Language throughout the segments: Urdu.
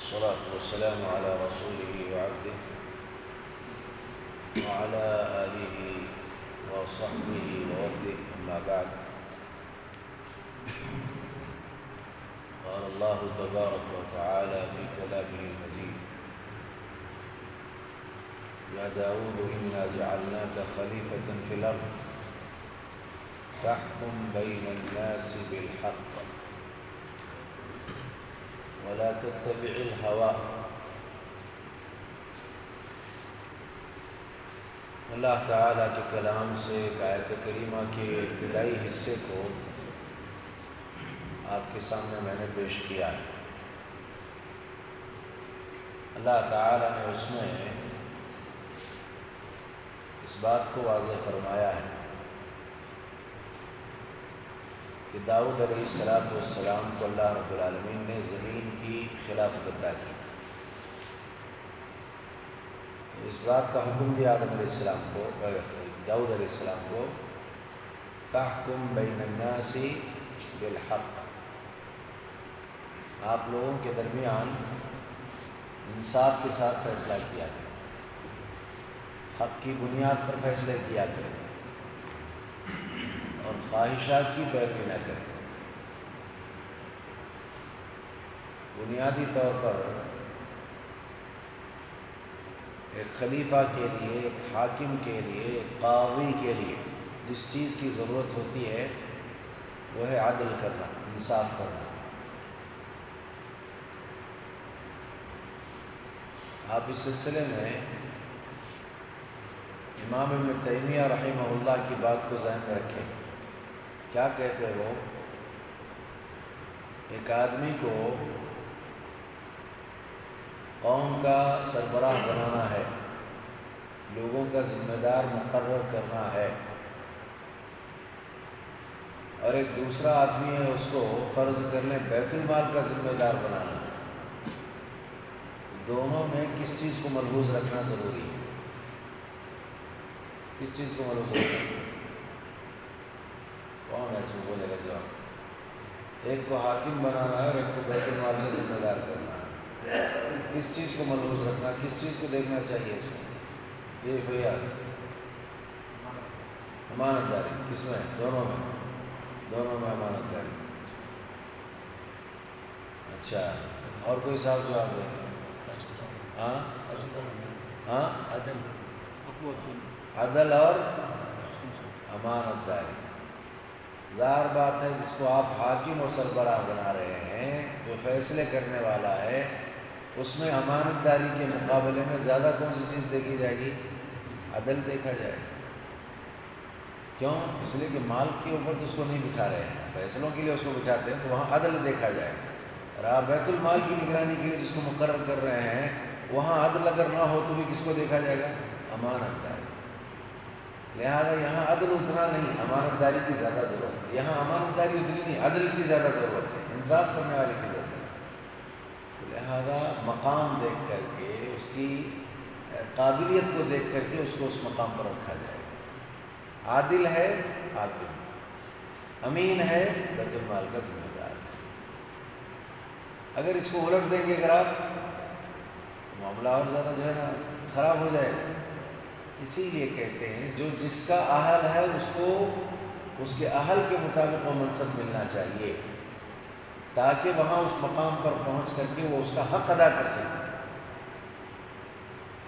والصلاة والسلام على رسوله وعبده وعلى آله وصحبه وورده، أما بعد. قال الله تبارك وتعالى في كلامه المجيد: يا داود إنا جعلناك خليفة في الأرض فاحكم بين الناس بالحق ولا تتبع الهوى. اللہ تعالیٰ کے کلام سے ایک آیت کریمہ کے ابتدائی حصے کو آپ کے سامنے میں نے پیش کیا ہے. اللہ تعالیٰ نے اس میں اس بات کو واضح فرمایا ہے کہ داؤد علیہ السلام کو اللہ رب العالمین نے زمین کی خلافت عطا کی. تو اس بات کا حکم دیا آدم علیہ السلام کو، داؤد علیہ السلام کو، فاحکم بین الناس بالحق، آپ لوگوں کے درمیان انصاف کے ساتھ فیصلہ کیا کریں، حق کی بنیاد پر فیصلے کیا کریں اور خواہشات کی پیروی نہ کریں. بنیادی طور پر ایک خلیفہ کے لیے، ایک حاکم کے لیے، ایک قاضی کے لیے جس چیز کی ضرورت ہوتی ہے وہ ہے عدل کرنا، انصاف کرنا. آپ اس سلسلے میں امام ابن تیمیہ رحمہ اللہ کی بات کو ذہن میں رکھیں. کیا کہتے ہیں وہ؟ ایک آدمی کو قوم کا سربراہ بنانا ہے، لوگوں کا ذمہ دار مقرر کرنا ہے، اور ایک دوسرا آدمی ہے اس کو فرض کر لیں بیت المال کا ذمہ دار بنانا ہے. دونوں میں کس چیز کو ملحوظ رکھنا ضروری ہے؟ کس چیز کو ملحوظ رکھنا؟ کون ہے اس میں بولے گا جواب؟ ایک کو حاکم بنانا ہے اور ایک کو بیت المال کا ذمہ دار کرنا ہے. کس چیز کو ملحوظ رکھنا، کس چیز کو دیکھنا چاہیے اس میں؟ یہ فیاض امانت داری. کس میں؟ دونوں میں امانت داری. اچھا، اور کوئی صاحب جواب دیں؟ عدل اور امانت داری. ظاہر بات ہے جس کو آپ حاکم و سربراہ بنا رہے ہیں، جو فیصلے کرنے والا ہے، اس میں امانت داری کے مقابلے میں زیادہ کون سی چیز دیکھی جائے گی؟ عدل دیکھا جائے گا. کیوں؟ اس لیے کہ مال کے اوپر تو اس کو نہیں بٹھا رہے ہیں، فیصلوں کے لیے اس کو بٹھاتے ہیں، تو وہاں عدل دیکھا جائے گا. اور آپ بیت المال کی نگرانی کے لیے جس کو مقرر کر رہے ہیں، وہاں عدل اگر نہ ہو تو بھی کس کو دیکھا جائے گا؟ امانت داری. لہذا یہاں عدل اتنا نہیں، امانت داری کی زیادہ ضرورت ہے. یہاں امانت داری اتنی نہیں، عدل کی زیادہ ضرورت ہے، انصاف کرنے والے کی ضرورت ہے. تو لہذا مقام دیکھ کر کے، اس کی قابلیت کو دیکھ کر کے اس کو اس مقام پر رکھا جائے گا. عادل ہے حاکم، امین ہے بیت المال کا ذمہ دار. اگر اس کو الٹ دیں گے اگر آپ، معاملہ اور زیادہ جو ہے نا خراب ہو جائے گا. اسی لیے کہتے ہیں جو جس کا اہل ہے اس کو اس کے اہل کے مطابق وہ منصب ملنا چاہیے، تاکہ وہاں اس مقام پر پہنچ کر کے وہ اس کا حق ادا کر سکے.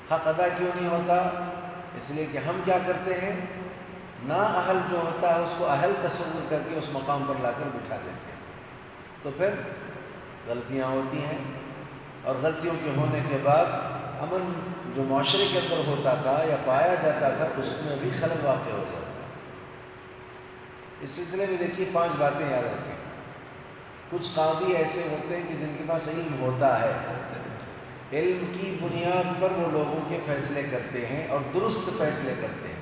حق ادا کیوں نہیں ہوتا؟ اس لیے کہ ہم کیا کرتے ہیں، نا اہل جو ہوتا ہے اس کو اہل تصور کر کے اس مقام پر لا کر بٹھا دیتے ہیں. تو پھر غلطیاں ہوتی ہیں، اور غلطیوں کے ہونے کے بعد امن جو معاشرے کے اندر ہوتا تھا یا پایا جاتا تھا، اس میں بھی خلل واقع ہو جاتا ہے. اس سلسلے میں دیکھیے 5 باتیں یاد رکھیں. کچھ قاضی ایسے ہوتے ہیں کہ جن کے پاس علم ہوتا ہے، علم کی بنیاد پر وہ لوگوں کے فیصلے کرتے ہیں اور درست فیصلے کرتے ہیں.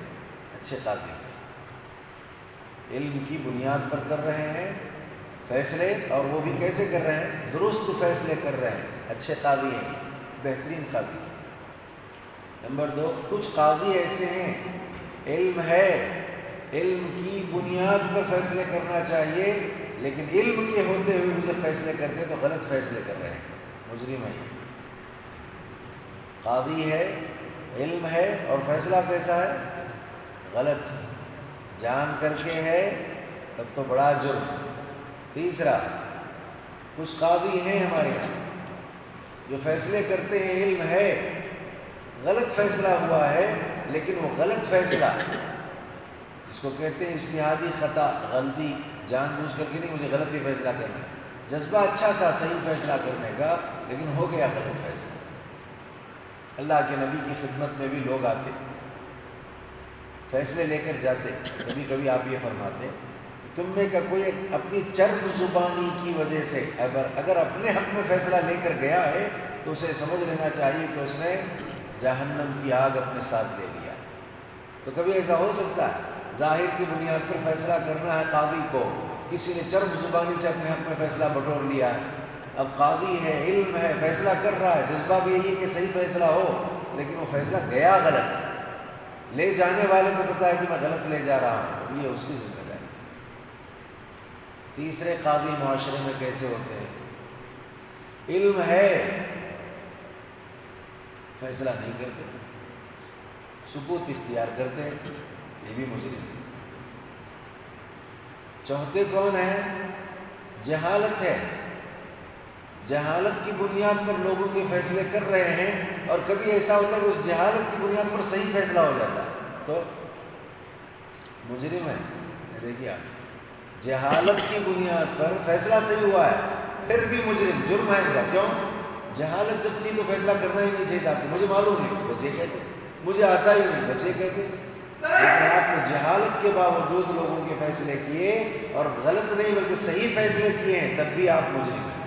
اچھے قاضی علم کی بنیاد پر کر رہے ہیں فیصلے، اور وہ بھی کیسے کر رہے ہیں؟ درست فیصلے کر رہے ہیں. اچھے قاضی ہیں، بہترین قاضی. نمبر 2، کچھ قاضی ایسے ہیں علم ہے، علم کی بنیاد پر فیصلے کرنا چاہیے، لیکن علم کے ہوتے ہوئے بھی جب فیصلے کرتے ہیں تو غلط فیصلے کر رہے ہیں، مجرم ہیں. قاضی ہے، علم ہے، اور فیصلہ کیسا ہے؟ غلط، جان کر کے ہے تب تو بڑا جرم۔ تیسرا، کچھ قاضی ہیں ہمارے یہاں جو فیصلے کرتے ہیں، علم ہے، غلط فیصلہ ہوا ہے، لیکن وہ غلط فیصلہ جس کو کہتے ہیں اجتہادی خطا، غلطی، جان بوجھ کر کے نہیں، مجھے غلط ہی فیصلہ کرنا ہے، جذبہ اچھا تھا صحیح فیصلہ کرنے کا، لیکن ہو گیا غلط فیصلہ۔ اللہ کے نبی کی خدمت میں بھی لوگ آتے، فیصلے لے کر جاتے، کبھی کبھی آپ یہ فرماتے تم میں کا کوئی اپنی چرب زبانی کی وجہ سے اگر اپنے حق میں فیصلہ لے کر گیا ہے تو اسے سمجھ لینا چاہیے کہ اس نے جہنم کی آگ اپنے ساتھ لے لیا۔ تو کبھی ایسا ہو سکتا ہے ظاہر کی بنیاد پر فیصلہ کرنا ہے قاضی کو، کسی نے چرب زبانی سے اپنے حق میں فیصلہ بٹور لیا ہے، اب قاضی ہے، علم ہے، فیصلہ کر رہا ہے، جذبہ بھی یہی ہے کہ صحیح فیصلہ ہو، لیکن وہ فیصلہ گیا غلط، لے جانے والے کو پتا ہے کہ میں غلط لے جا رہا ہوں، یہ اس کی ذمہ داری۔ تیسرے قاضی معاشرے میں کیسے ہوتے ہیں؟ علم ہے، فیصلہ نہیں کرتے، سکوت اختیار کرتے ہیں، یہ بھی مجرم۔ چوتھے کون ہیں؟ جہالت ہے، جہالت کی بنیاد پر لوگوں کے فیصلے کر رہے ہیں، اور کبھی ایسا ہوتا ہے کہ اس جہالت کی بنیاد پر صحیح فیصلہ ہو جاتا ہے تو مجرم ہے۔ دیکھیے آپ، جہالت کی بنیاد پر فیصلہ صحیح ہوا ہے پھر بھی مجرم، جرم ہے ان کا۔ کیوں؟ جہالت جب تھی تو فیصلہ کرنا ہی نہیں چاہیے تھا، مجھے معلوم نہیں بس یہ کہتے، مجھے آتا ہی نہیں بس یہ کہتے، لیکن آپ نے جہالت کے باوجود لوگوں کے فیصلے کیے، اور غلط نہیں بلکہ صحیح فیصلے کیے ہیں، تب بھی آپ مجرم ہیں۔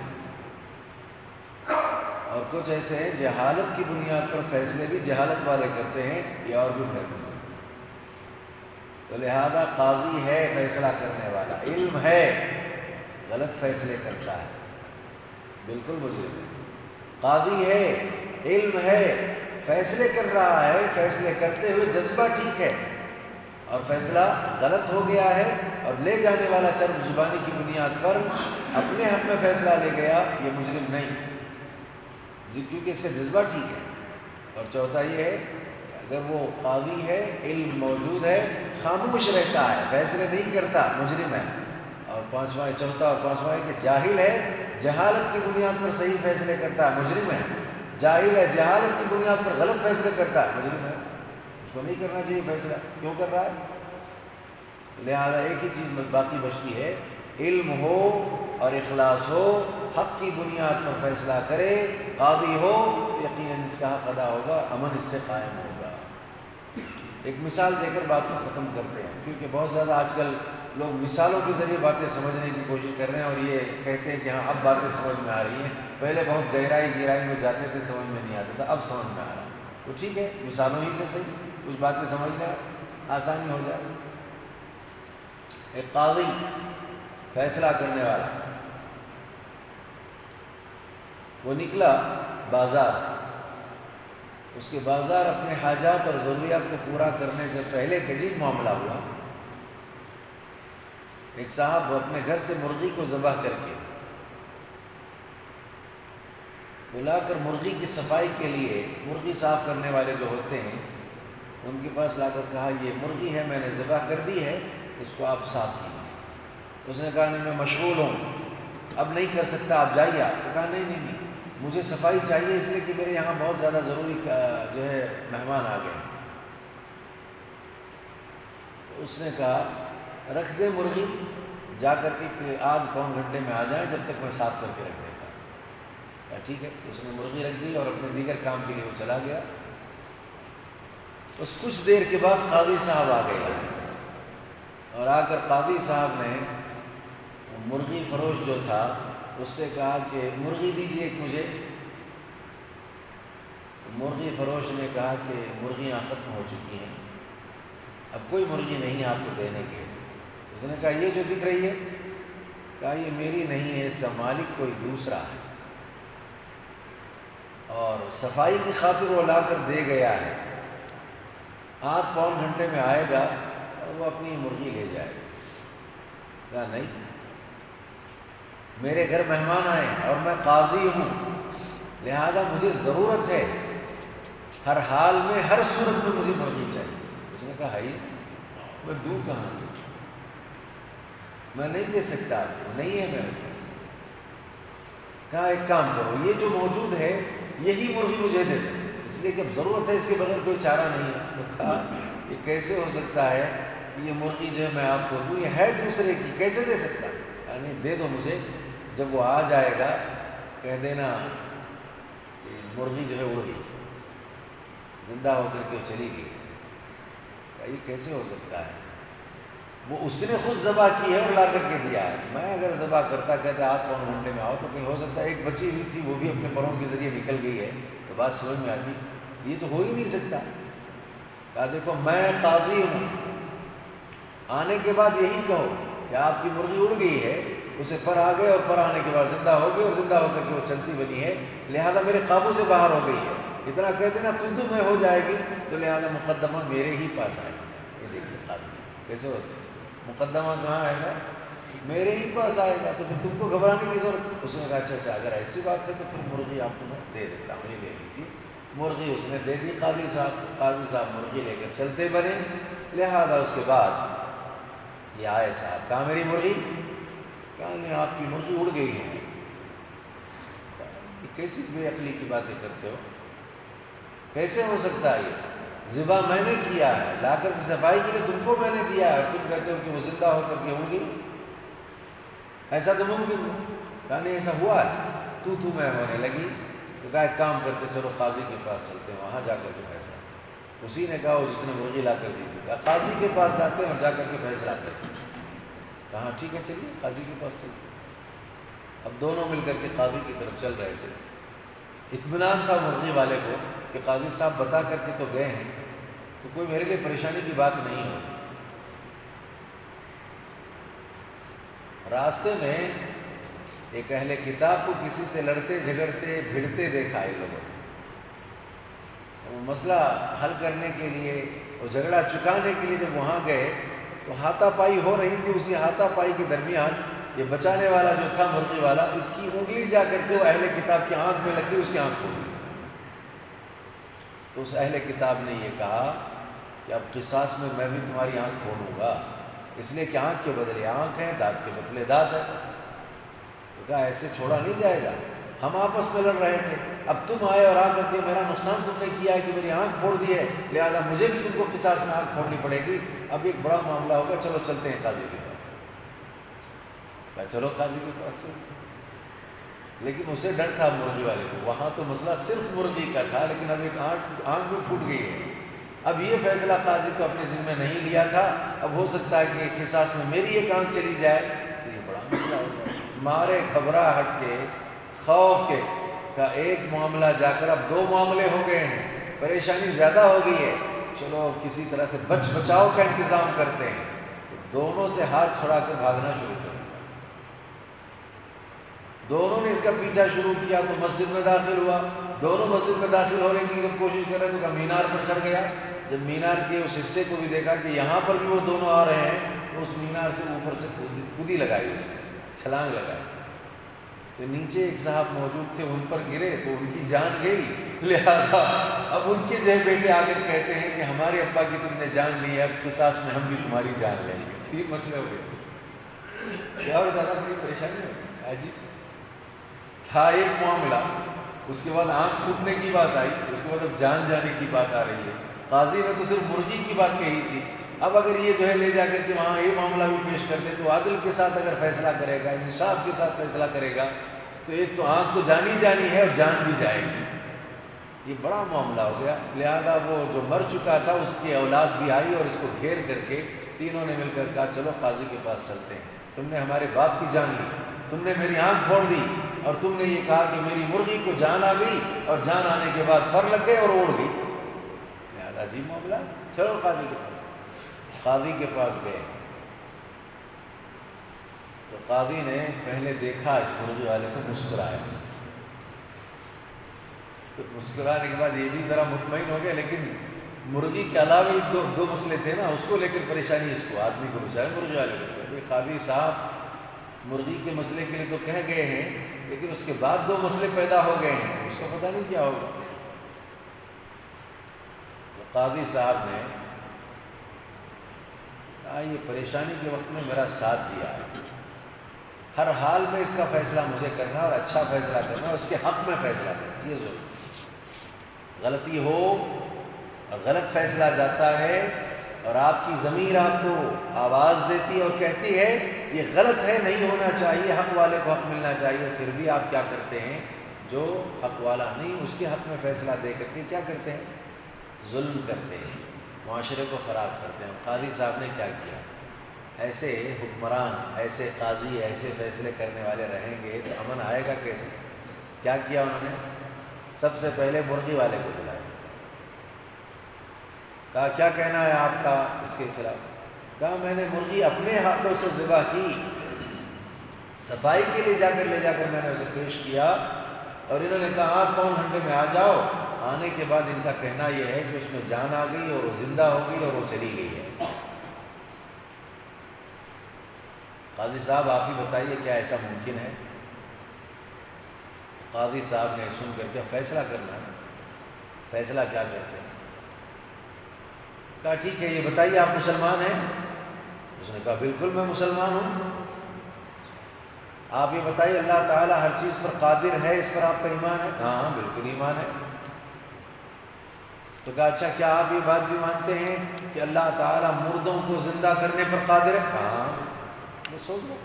اور کچھ ایسے ہیں جہالت کی بنیاد پر فیصلے بھی جہالت والے کرتے ہیں، یہ اور بھی بڑے مجرم۔ تو لہذا قاضی ہے فیصلہ کرنے والا، علم ہے، غلط فیصلے کرتا ہے، بالکل مجرم ہے۔ قاضی ہے، علم ہے، فیصلے کر رہا ہے، فیصلے کرتے ہوئے جذبہ ٹھیک ہے، اور فیصلہ غلط ہو گیا ہے، اور لے جانے والا چرب زبانی کی بنیاد پر اپنے حق میں فیصلہ لے گیا، یہ مجرم نہیں جی، کیونکہ اس کا جذبہ ٹھیک ہے۔ اور چوتھا یہ ہے کہ اگر وہ قاضی ہے، علم موجود ہے، خاموش رہتا ہے، فیصلے نہیں کرتا، مجرم ہے۔ اور چوتھا اور پانچواں ہے کہ جاہل ہے، جہالت کی بنیاد پر صحیح فیصلے کرتا ہے، مجرم ہے۔ جاہل ہے، جہالت کی بنیاد پر غلط فیصلے کرتا ہے، مجرم ہے، اس کو نہیں کرنا چاہیے فیصلہ، کیوں کر رہا ہے؟ لہذا ایک ہی چیز باقی بچتی ہے، علم ہو اور اخلاص ہو، حق کی بنیاد پر فیصلہ کرے، قاضی ہو، یقیناً اس کا حق ادا ہوگا، امن اس سے قائم ہوگا۔ ایک مثال دے کر بات کو ختم کرتے ہیں، کیونکہ بہت زیادہ آج کل لوگ مثالوں کے ذریعے باتیں سمجھنے کی کوشش کر رہے ہیں، اور یہ کہتے ہیں کہ ہاں اب باتیں سمجھ میں آ رہی ہیں، پہلے بہت گہرائی میں جاتے تھے، سمجھ میں نہیں آتا تھا، اب سمجھ میں آ رہا ہے۔ تو ٹھیک ہے، مثالوں ہی سے صحیح کچھ باتیں سمجھنا آسانی ہو جائے۔ ایک قاضی، فیصلہ کرنے والا، وہ نکلا بازار، اس کے بازار اپنے حاجات اور ضروریات کو پورا کرنے سے پہلے ایک عجیب معاملہ ہوا۔ ایک صاحب اپنے گھر سے مرغی کو ذبح کر کے بلا کر مرغی کی صفائی کے لیے، مرغی صاف کرنے والے جو ہوتے ہیں ان کے پاس لا کر کہا یہ مرغی ہے، میں نے ذبح کر دی ہے، اس کو آپ صاف کیجیے۔ اس نے کہا نہیں میں مشغول ہوں، اب نہیں کر سکتا، آپ جائیے۔ آپ نے کہا نہیں، مجھے صفائی چاہیے، اس لیے کہ میرے یہاں بہت زیادہ ضروری جو ہے مہمان آ گئے۔ تو اس نے کہا رکھ دے مرغی، جا کر کے آدھ پون گھنٹے میں آ جائیں، جب تک میں صاف کر کے رکھ دیتا ہوں۔ کہا ٹھیک ہے۔ اس نے مرغی رکھ دی اور اپنے دیگر کام کے لیے وہ چلا گیا۔ اس کچھ دیر کے بعد قاضی صاحب آ گئے، اور آ کر قاضی صاحب نے مرغی فروش جو تھا اس سے کہا کہ مرغی دیجیے ایک مجھے۔ مرغی فروش نے کہا کہ مرغیاں ختم ہو چکی ہیں، اب کوئی مرغی نہیں آپ کو دینے کے۔ اس نے کہا یہ جو دکھ رہی ہے، کہا یہ میری نہیں ہے، اس کا مالک کوئی دوسرا ہے، اور صفائی کی خاطر وہ لا کر دے گیا ہے، آدھ پون گھنٹے میں آئے گا اور وہ اپنی مرغی لے جائے گا۔ کہا نہیں، میرے گھر مہمان آئے اور میں قاضی ہوں، لہذا مجھے ضرورت ہے ہر حال میں ہر صورت میں مجھے مرغی چاہیے۔ اس نے کہا بھائی میں دوں کہاں سے، میں نہیں دے سکتا آپ کو، نہیں ہے میرے پاس۔ کہا ایک کام کرو، یہ جو موجود ہے یہی مرغی مجھے دے دو، اس لیے کہ اب ضرورت ہے، اس کے بغیر کوئی چارہ نہیں ہے۔ تو کہا یہ کیسے ہو سکتا ہے کہ یہ مرغی جو ہے میں آپ کو دوں، یہ ہے دوسرے کی، کیسے دے سکتا؟ یعنی دے دو مجھے، جب وہ آ جائے گا کہہ دینا کہ مرغی جو ہے اڑ گئی، زندہ ہو کر کے چلی گئی۔ یہ کیسے ہو سکتا ہے؟ وہ اس نے خود ذبح کی ہے اور لا کر کے دیا ہے، میں اگر ذبح کرتا کہتا آدھ پون گھنٹے میں آؤ تو کہیں ہو سکتا ہے ایک بچی ہوئی تھی وہ بھی اپنے پروں کے ذریعے نکل گئی ہے، تو بات سمجھ میں آتی، یہ تو ہو ہی نہیں سکتا۔ کہا دیکھو میں قاضی ہوں، آنے کے بعد یہی کہو کہ آپ کی مرغی اڑ گئی ہے، اسے پر آ گئے اور پر آنے کے بعد زندہ ہو گئی اور زندہ ہو کر کے وہ چلتی بنی ہے، لہذا میرے قابو سے باہر ہو گئی ہے، اتنا کہہ دینا تو میں ہو جائے گی، تو لہذا مقدمہ میرے ہی پاس آئے گا۔ یہ دیکھیے قاضی کیسے ہوتے، مقدمہ کہاں آئے گا؟ میرے ہی پاس آئے گا، تو پھر تم کو گھبرانے کی ضرورت۔ اس نے کہا اچھا اگر ایسی بات ہے تو پھر مرغی آپ کو میں دے دیتا ہوں، یہ لے لیجیے۔ مرغی اس نے دے دی قاضی صاحب کو، قاضی صاحب مرغی لے کر چلتے بنے۔ لہذا اس کے بعد یہ آئے صاحب، کہا میری مرغی؟ کہا نہیں آپ کی مرغی اڑ گئی ہے۔ یہ کیسی بے عقلی کی باتیں کرتے ہو، کیسے ہو سکتا ہے؟ یہ ذبح میں نے کیا ہے، لا کر کے صفائی کے لیے تم کو میں نے دیا ہے، اور تم کہتے ہو کہ وہ زندہ ہو کر کے اڑ گئی، ایسا تو ممکن نہیں۔ کہا نہیں ایسا ہوا ہے، تو میں ہونے لگی۔ تو کہا ایک کام کرتے چلو قاضی کے پاس چلتے ہیں، وہاں جا کر کے فیصلہ۔ اسی نے کہا وہ جس نے مرغی لا کر دی تھی، کہا قاضی کے پاس جاتے ہیں اور جا کر کے فیصلہ کرتے ہیں۔ کہا ٹھیک ہے چلیے قاضی کے پاس چلتے ہیں۔ اب دونوں مل کر کے قاضی کی طرف چل رہے تھے۔ اطمینان تھا مرغی والے کو کہ قاضی صاحب بتا کر کے تو گئے ہیں، تو کوئی میرے لیے پریشانی کی بات نہیں ہوگی۔ راستے میں ایک اہل کتاب کو کسی سے لڑتے جھگڑتے بھیڑتے دیکھا ان لوگوں نے۔ وہ مسئلہ حل کرنے کے لیے اور جھگڑا چکانے کے لیے جب وہاں گئے تو ہاتھا پائی ہو رہی تھی، اسی ہاتھا پائی کے درمیان یہ بچانے والا جو تھا مرغی والا، اس کی انگلی جا کر کے وہ اہل کتاب کی آنکھ میں لگ گئی، اس کی آنکھ کھل گئی۔ تو اس اہل کتاب نے یہ کہا کہ اب قصاص میں بھی تمہاری آنکھ کھولوں گا، اس لیے کہ آنکھ کے بدلے آنکھ ہے، دانت کے بدلے دانت ہے۔ تو کہا ایسے چھوڑا نہیں جائے گا، ہم آپس میں لڑ رہے تھے، اب تم آئے اور آ کر کے میرا نقصان تم نے کیا ہے کہ میری آنکھ پھوڑ دی ہے، لہذا مجھے بھی تم کو قصاص میں آنکھ پھوڑنی پڑے گی۔ اب ایک بڑا معاملہ ہوگا، چلو چلتے ہیں قاضی کے پاس۔ کہا چلو قاضی کے پاس چلتے ہیں۔ لیکن اسے ڈر تھا مرغی والے کو، وہاں تو مسئلہ صرف مرغی کا تھا، لیکن اب ایک آنکھ بھی پھوٹ گئی ہے۔ اب یہ فیصلہ قاضی تو اپنے ذمہ نہیں لیا تھا، اب ہو سکتا ہے کہ قصاص میں میری ایک آنکھ چلی جائے تو یہ بڑا مسئلہ ہوگا۔ مارے گھبراہٹ کے، خوف کے کا ایک معاملہ جا کر اب دو معاملے ہو گئے ہیں، پریشانی زیادہ ہو گئی ہے، چلو کسی طرح سے بچ بچاؤ کا انتظام کرتے ہیں۔ تو دونوں سے ہاتھ چھڑا کر بھاگنا شروع کر دیا۔ دونوں نے اس کا پیچھا شروع کیا تو مسجد میں داخل ہوا، دونوں مسجد میں داخل ہونے کی جب کوشش کر رہے تو مینار پر چڑھ گیا۔ جب مینار کے اس حصے کو بھی دیکھا کہ یہاں پر بھی وہ دونوں آ رہے ہیں تو اس مینار سے اوپر سے کودی لگائی، اس نے چھلانگ لگائی۔ تو نیچے ایک صاحب موجود تھے، ان پر گرے تو ان کی جان گئی، لہذا اب ان کے جو بیٹے آ کر کہتے ہیں کہ ہمارے ابا کی تم نے جان لی ہے، اب قصاص میں ہم بھی تمہاری جان لیں گے۔ تین مسئلے ہو گئے، کیا اور زیادہ بڑی پریشانی ہے جی۔ تھا ایک معاملہ، اس کے بعد آنکھ پھوٹنے کی بات آئی، اس کے بعد اب جان جانے کی بات آ رہی ہے۔ قاضی نے تو صرف مرغی کی بات کہی تھی، اب اگر یہ جو ہے لے جا کر کے وہاں یہ معاملہ بھی پیش کر دے تو عدل کے ساتھ اگر فیصلہ کرے گا، انصاف کے ساتھ فیصلہ کرے گا تو ایک تو آنکھ تو جانی جانی ہے اور جان بھی جائے گی۔ یہ بڑا معاملہ ہو گیا، لہذا وہ جو مر چکا تھا اس کی اولاد بھی آئی اور اس کو گھیر کر کے تینوں نے مل کر کہا چلو قاضی کے پاس چلتے ہیں، تم نے ہمارے باپ کی جان لی، تم نے میری آنکھ پھوڑ دی، اور تم نے یہ کہا کہ میری مرغی کو جان آ گئی اور جان آنے کے بعد پر لگ گئے اور اڑ گئی، لہذا عجیب معاملہ، چلو قاضی کے پاس۔ قاضی کے پاس گئے تو قاضی نے پہلے دیکھا اس مرغی والے کو، مسکرایا، تو مسکرانے کے بعد یہ بھی ذرا مطمئن ہو گیا، لیکن مرغی کے علاوہ دو مسئلے تھے نا، اس کو لے کر پریشانی، اس کو آدمی کو بچایا، مرغی والے کو۔ قاضی صاحب مرغی کے مسئلے کے لیے تو کہہ گئے ہیں، لیکن اس کے بعد دو مسئلے پیدا ہو گئے ہیں، اس کو پتہ نہیں کیا ہوگا۔ قاضی صاحب نے کہا یہ پریشانی کے وقت میں میرا ساتھ دیا، ہر حال میں اس کا فیصلہ مجھے کرنا اور اچھا فیصلہ کرنا، اس کے حق میں فیصلہ کرنا، یہ ضرور غلطی ہو اور غلط فیصلہ جاتا ہے اور آپ کی ضمیر آپ کو آواز دیتی ہے اور کہتی ہے یہ غلط ہے، نہیں ہونا چاہیے، حق والے کو حق ملنا چاہیے، پھر بھی آپ کیا کرتے ہیں؟ جو حق والا نہیں اس کے حق میں فیصلہ دے کر کے کیا کرتے ہیں؟ ظلم کرتے ہیں، معاشرے کو خراب کرتے ہیں۔ قاضی صاحب نے کیا کیا؟ ایسے حکمران، ایسے قاضی، ایسے فیصلے کرنے والے رہیں گے تو امن آئے گا کیسے؟ کیا کیا انہوں نے؟ سب سے پہلے مرغی والے کو بلایا، کہا کیا کہنا ہے آپ کا اس کے خلاف؟ کہا میں نے مرغی اپنے ہاتھوں سے ذبح کی، صفائی کے لیے لے جا کر میں نے اسے پیش کیا، اور انہوں نے کہا آپ پون گھنٹے میں آ جاؤ، آنے کے بعد ان کا کہنا یہ ہے کہ اس میں جان آ گئی اور وہ زندہ ہو گئی اور وہ چلی گئی ہے۔ قاضی صاحب آپ ہی بتائیے کیا ایسا ممکن ہے؟ قاضی صاحب نے سن کر کے فیصلہ کرنا ہے، فیصلہ کیا کرتے ہیں؟ کہا ٹھیک ہے یہ بتائیے آپ مسلمان ہیں؟ اس نے کہا بالکل میں مسلمان ہوں۔ آپ یہ بتائیے اللہ تعالیٰ ہر چیز پر قادر ہے، اس پر آپ کا ایمان ہے؟ ہاں بالکل ایمان ہے۔ تو کہا اچھا کیا آپ یہ بات بھی مانتے ہیں کہ اللہ تعالیٰ مردوں کو زندہ کرنے پر قادر ہے؟ ہاں۔ بس سوچ لو،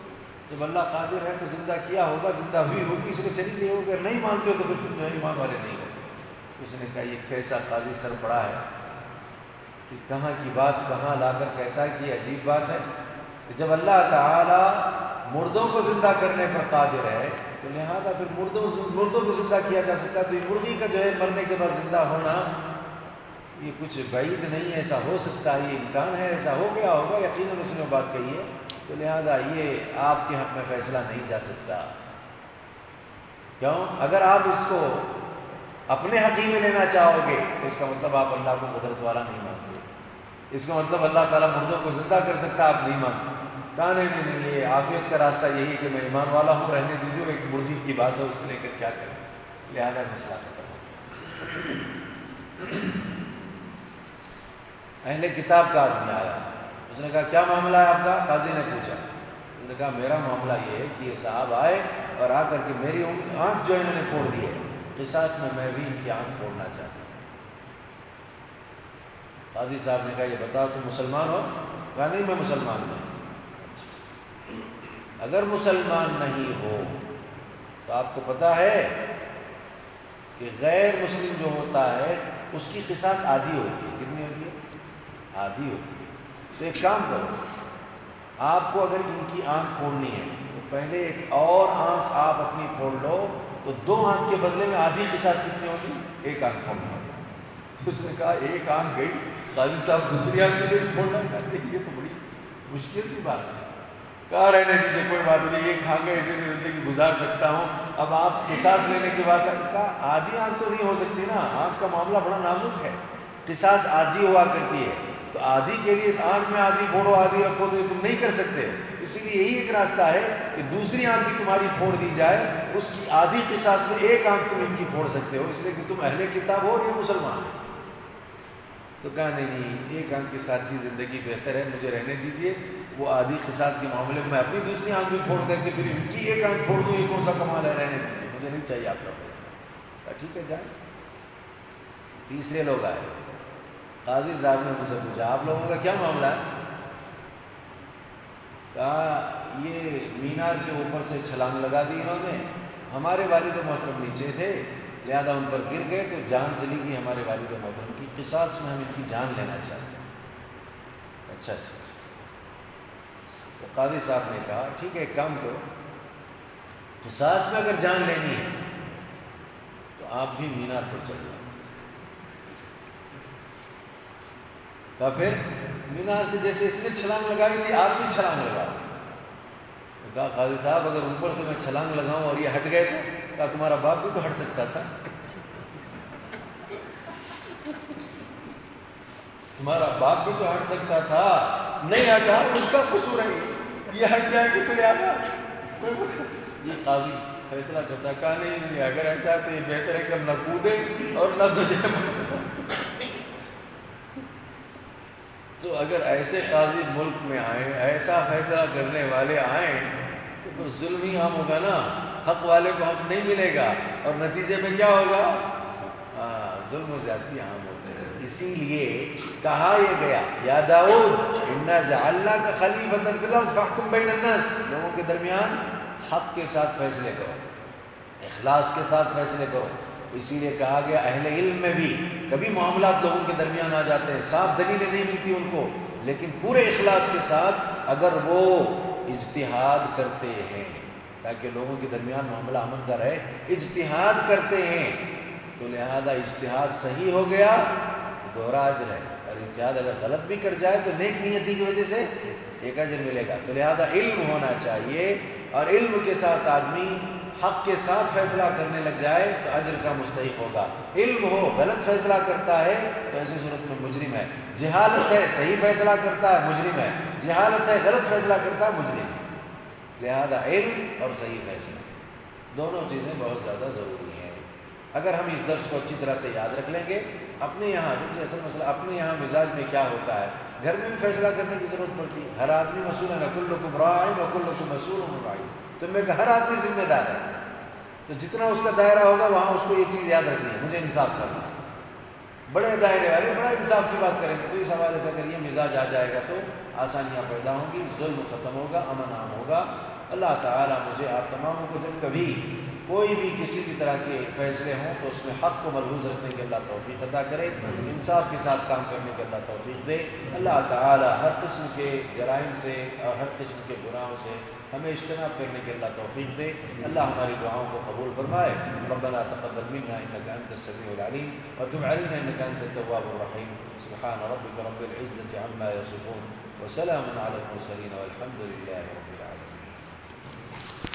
جب اللہ قادر ہے تو زندہ کیا ہوگا، زندہ ہوئی ہوگی، اس کو چلی گئی ہوگی، اگر نہیں مانتے ہو تو پھر تم جو ہے ایمان والے نہیں ہو۔ اس نے کہا یہ کیسا قاضی سر پڑا ہے کہ کہاں کی بات کہاں لا کر کہتا ہے کہ یہ عجیب بات ہے، جب اللہ تعالیٰ مردوں کو زندہ کرنے پر قادر ہے تو لہذا پھر مردوں کو زندہ کیا جا سکتا ہے، تو یہ مرغی کا جو ہے مرنے کے بعد زندہ ہونا یہ کچھ بعید نہیں ہے، ایسا ہو سکتا ہے، یہ امکان ہے، ایسا ہو گیا ہوگا، یقیناً اس نے بات کہی ہے، تو لہذا یہ آپ کے حق میں فیصلہ نہیں جا سکتا۔ کیوں؟ اگر آپ اس کو اپنے حق ہی میں لینا چاہو گے تو اس کا مطلب آپ اللہ کو قدرت والا نہیں مانتے، اس کا مطلب اللہ تعالیٰ مردوں کو زندہ کر سکتا آپ نہیں مانتے۔ کہا نہیں، یہ عافیت کا راستہ یہی کہ میں ایمان والا ہوں، رہنے دیجیے، ایک مرغی کی بات ہے، اس لے کر کیا کریں، لہذا مسئلہ ختم۔ اہل کتاب کا آدمی آیا، اس نے کہا کیا معاملہ ہے آپ کا؟ قاضی نے پوچھا، اس نے کہا میرا معاملہ یہ ہے کہ یہ صاحب آئے اور آ کر کے میری آنکھ جو انہوں نے پھوڑ دی ہے، قصاص میں بھی ان کی آنکھ پھوڑنا چاہتا ہوں۔ قاضی صاحب نے کہا یہ بتاؤ تم مسلمان ہو؟ کہا نہیں میں مسلمان نہیں۔ اگر مسلمان نہیں ہو تو آپ کو پتہ ہے کہ غیر مسلم جو ہوتا ہے اس کی قصاص آدھی ہوتی ہے، کتنی ہوتی ہے؟ آدھی ہوتی ہے۔ تو ایک کام کرو، آپ کو اگر ان کی آنکھ پھوڑنی ہے تو پہلے ایک اور آنکھ آپ اپنی پھوڑ لو، تو دو آنکھ کے بدلے میں آدھی قصاص کتنی ہوگی؟ ایک آنکھ پھوڑنا ہوگی۔ تو اس نے کہا ایک آنکھ گئی، قاضی صاحب دوسری آنکھ بھی پھوڑنا چاہتے ہیں، یہ تو بڑی مشکل سی بات ہے۔ کہا رہنے دیجیے کوئی بات نہیں، ایک آنکھ میں ایسی زندگی گزار سکتا ہوں، اب آپ قصاص لینے کے بعد کہا آدھی آنکھ تو نہیں ہو سکتی نا، آنکھ کا معاملہ بڑا نازک ہے، قصاص آدھی ہوا کرتی ہے، تو آدھی کے لیے اس آنکھ میں آدھی پھوڑو آدھی رکھو تو یہ تم نہیں کر سکتے، اسی لیے یہی ایک راستہ ہے کہ دوسری آنکھ بھی تمہاری پھوڑ دی جائے، اس کی آدھی قصاص میں ایک آنکھ تم ان کی پھوڑ سکتے ہو، اس لیے کہ تم اہل کتاب ہو اور یہ مسلمان ہیں۔ تو کہا نہیں، ایک آنکھ کے ساتھ ہی زندگی بہتر ہے، مجھے رہنے دیجیے، وہ آدھی قصاص کے معاملے میں اپنی دوسری آنکھ بھی پھوڑ کر کے پھر ان کی ایک آنکھ پھوڑ دوں، یہ کون سا کمال ہے، رہنے دیجیے، مجھے نہیں چاہیے آپ کا فیصلہ۔ کہا ٹھیک ہے جائیں۔ تیسرے لوگ آئے، قاضی صاحب نے مجھ سے پوچھا آپ لوگوں کا کیا معاملہ ہے؟ کہا یہ مینار کے اوپر سے چھلانگ لگا دی انہوں نے، ہمارے والد محترم نیچے تھے لہذا ان پر گر گئے تو جان چلی گئی ہمارے والد محترم کی، قصاص میں ہم ان کی جان لینا چاہتے ہیں۔ اچھا اچھا اچھا۔ تو قاضی صاحب نے کہا ٹھیک ہے ایک کام کرو، قصاص میں اگر جان لینی ہے تو آپ بھی مینار پر چل جاؤ۔ کہا پھر؟ مینار سے جیسے اس نے چھلانگ لگائی تھی آپ بھی چھلانگ لگاؤ۔ کہا قاضی صاحب اگر اوپر سے میں چھلانگ لگاؤں اور یہ ہٹ گئے تو؟ کہا تمہارا باپ بھی تو ہٹ سکتا تھا، تمہارا باپ بھی تو ہٹ سکتا تھا، نہیں ہٹا، اس کا قصور ہے، یہ ہٹ جائے گی تو لے آتا کوئی مسئلہ۔ یہ قاضی فیصلہ کرتا، کہا نہیں اگر ایسا ہے تو یہ بہتر ہے کہ ہم نہ کودیں اور نہ تجھے اگر ایسے قاضی ملک میں آئیں، ایسا فیصلہ کرنے والے آئیں تو پھر ظلم ہی عام ہوگا نا، حق والے کو حق نہیں ملے گا، اور نتیجے میں کیا ہوگا؟ ظلم و زیادتی عام ہوتے ہیں۔ اسی لیے کہا یہ گیا یا داؤد انا جعلناک خلیفۃ فی الارض فاحکم بین الناس، لوگوں کے درمیان حق کے ساتھ فیصلے کرو، اخلاص کے ساتھ فیصلے کرو۔ اسی لیے کہا گیا اہل علم میں بھی کبھی معاملات لوگوں کے درمیان آ جاتے ہیں، صاف دلیلیں نہیں ملتی ان کو، لیکن پورے اخلاص کے ساتھ اگر وہ اجتہاد کرتے ہیں تاکہ لوگوں کے درمیان معاملہ امن کا رہے، اجتہاد کرتے ہیں تو لہذا اجتہاد صحیح ہو گیا تو دوہرا اجر ہے، اور اجتہاد اگر غلط بھی کر جائے تو نیک نیتی کی وجہ سے ایک اجر ملے گا۔ تو لہذا علم ہونا چاہیے، اور علم کے ساتھ آدمی حق کے ساتھ فیصلہ کرنے لگ جائے تو اجر کا مستحق ہوگا۔ علم ہو غلط فیصلہ کرتا ہے تو ایسی صورت میں مجرم ہے، جہالت ہے صحیح فیصلہ کرتا ہے مجرم ہے، جہالت ہے غلط فیصلہ کرتا ہے مجرم ہے۔ لہذا علم اور صحیح فیصلہ دونوں چیزیں بہت زیادہ ضروری ہیں۔ اگر ہم اس درس کو اچھی طرح سے یاد رکھ لیں گے، اپنے یہاں دیکھیے اصل مسئلہ اپنے یہاں مزاج میں کیا ہوتا ہے، گھر میں بھی فیصلہ کرنے کی ضرورت پڑتی ہے، ہر آدمی مسئول ہے، کلکم راع وکلکم مسئول عن رعیتہ، تو میں کہ ہر آدمی ذمہ دار ہے، تو جتنا اس کا دائرہ ہوگا وہاں اس کو یہ چیز یاد رکھنی ہے، مجھے انصاف کرنا ہے۔ بڑے دائرے والے بڑا انصاف کی بات کریں گے، کوئی سوال ایسا کریے مزاج آ جائے گا تو آسانیاں پیدا ہوں گی، ظلم ختم ہوگا، امن عام ہوگا۔ اللہ تعالیٰ مجھے آپ تماموں کو جب کبھی کوئی بھی کسی بھی طرح کے فیصلے ہوں تو اس میں حق کو ملحوظ رکھنے کے اللہ توفیق عطا کرے، انصاف کے ساتھ کام کرنے کے اللہ توفیق دے۔ اللہ تعالیٰ ہر قسم کے جرائم سے اور ہر قسم کے گناہوں سے ہمیں اجتناب کرنے کے اللہ توفیق دے۔ اللہ ہماری دعاؤں کو قبول فرمائے۔ ربنا تقبل منا انك انت السميع العليم وتب علينا انك انت التواب الرحيم۔ سبحان ربك رب العزة عما يصفون وسلام على المرسلين والحمد لله رب العالمين۔